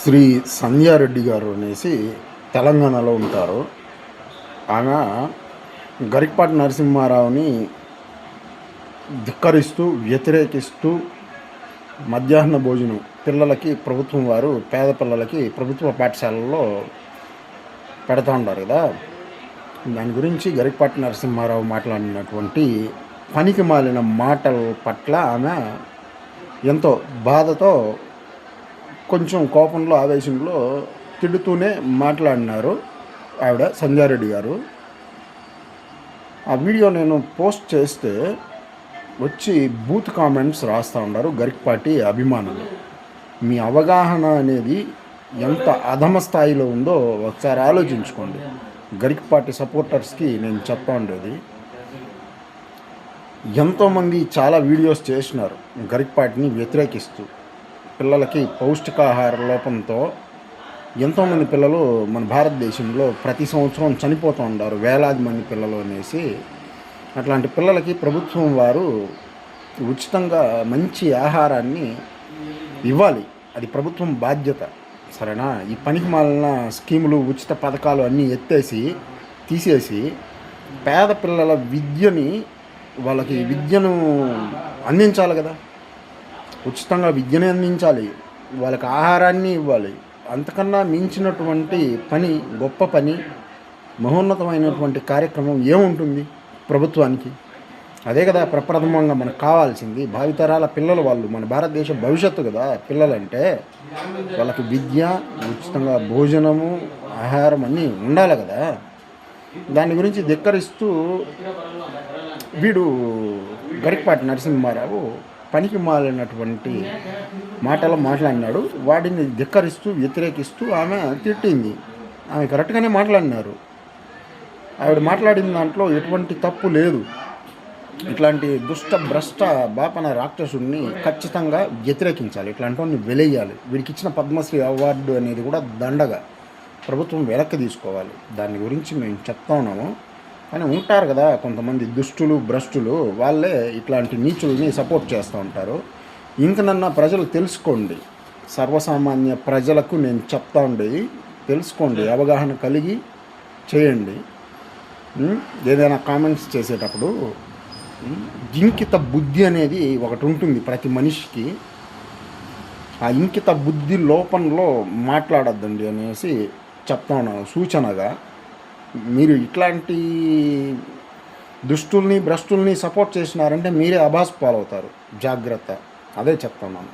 శ్రీ సంధ్యారెడ్డి గారు అనేసి తెలంగాణలో ఉంటారు. ఆమె గరికపాటి నరసింహారావుని ధిక్కరిస్తూ, వ్యతిరేకిస్తూ మధ్యాహ్న భోజనం పిల్లలకి ప్రభుత్వం వారు పేద పిల్లలకి ప్రభుత్వ పాఠశాలల్లో పెడతా ఉంటారు కదా. దాని గురించి గరికపాటి నరసింహారావు మాట్లాడినటువంటి పనికి మాలిన మాటల పట్ల ఆమె ఎంతో బాధతో, కొంచెం కోపంలో, ఆవేశంలో తిడుతూనే మాట్లాడినారు ఆవిడ సంధ్యారెడ్డి గారు. ఆ వీడియో నేను పోస్ట్ చేస్తే వచ్చి బూత్ కామెంట్స్ రాస్తూ ఉన్నారు గరికపాటి అభిమానులు. మీ అవగాహన అనేది ఎంత అధమ స్థాయిలో ఉందో ఒకసారి ఆలోచించుకోండి. గరికపాటి సపోర్టర్స్కి నేను చెప్తా ఉండేది, ఎంతోమంది చాలా వీడియోస్ చేసినారు గరికపాటిని వ్యతిరేకిస్తూ. పిల్లలకి పౌష్టికాహార లోపంతో ఎంతోమంది పిల్లలు మన భారతదేశంలో ప్రతి సంవత్సరం చనిపోతూ ఉంటారు, వేలాది మంది పిల్లలు అనేసి. అట్లాంటి పిల్లలకి ప్రభుత్వం వారు ఉచితంగా మంచి ఆహారాన్ని ఇవ్వాలి, అది ప్రభుత్వం బాధ్యత. సరేనా? ఈ పనికి మాలిన స్కీములు, ఉచిత పథకాలు అన్నీ తీసేసి పేద పిల్లల వాళ్ళకి విద్యను అందించాలి కదా. ఉచితంగా విద్యను అందించాలి, వాళ్ళకి ఆహారాన్ని ఇవ్వాలి. అంతకన్నా మించినటువంటి పని, గొప్ప పని, మహోన్నతమైనటువంటి కార్యక్రమం ఏముంటుంది ప్రభుత్వానికి? అదే కదా ప్రప్రథమంగా మనకు కావాల్సింది. భావితరాల పిల్లలు వాళ్ళు, మన భారతదేశ భవిష్యత్తు కదా పిల్లలంటే. వాళ్ళకి విద్య, ఉచితంగా భోజనము, ఆహారం అన్నీ ఉండాలి కదా. దాని గురించి ధిక్కరిస్తూ వీడు గరికపాటి నరసింహారావు పనికి మాలినటువంటి మాటలు మాట్లాడినాడు. వాడిని ధిక్కరిస్తూ, వ్యతిరేకిస్తూ ఆమె తిట్టింది. ఆమె కరెక్ట్గానే మాట్లాడినారు. ఆవిడ మాట్లాడిన దాంట్లో ఎటువంటి తప్పు లేదు. ఇట్లాంటి దుష్ట భ్రష్ట బాపన రాక్షసుడిని ఖచ్చితంగా వ్యతిరేకించాలి, ఇట్లాంటి వాడిని వెలేయాలి. వీడికి ఇచ్చిన పద్మశ్రీ అవార్డు అనేది కూడా దండగా ప్రభుత్వం వెనక్కి తీసుకోవాలి. దాని గురించి మేము చెప్తా ఉన్నాము. కానీ ఉంటారు కదా కొంతమంది దుష్టులు, భ్రష్టులు, వాళ్ళే ఇట్లాంటి నీచుల్ని సపోర్ట్ చేస్తూ ఉంటారు. ఇంకనన్నా ప్రజలు తెలుసుకోండి, సర్వసామాన్య ప్రజలకు నేను చెప్తా ఉండేది తెలుసుకోండి, అవగాహన కలిగి చేయండి. ఏదైనా కామెంట్స్ చేసేటప్పుడు ఇంకిత బుద్ధి అనేది ఒకటి ఉంటుంది ప్రతి మనిషికి. ఆ ఇంకిత బుద్ధి లోపంలో మాట్లాడద్దండి అనేసి చెప్తా ఉన్నాను సూచనగా. మీరు ఇట్లాంటి దుష్టుల్ని, భ్రష్టుల్ని సపోర్ట్ చేసినారంటే మీరే అభాస్ పాలవుతారు. జాగ్రత్త, అదే చెప్తున్నాను.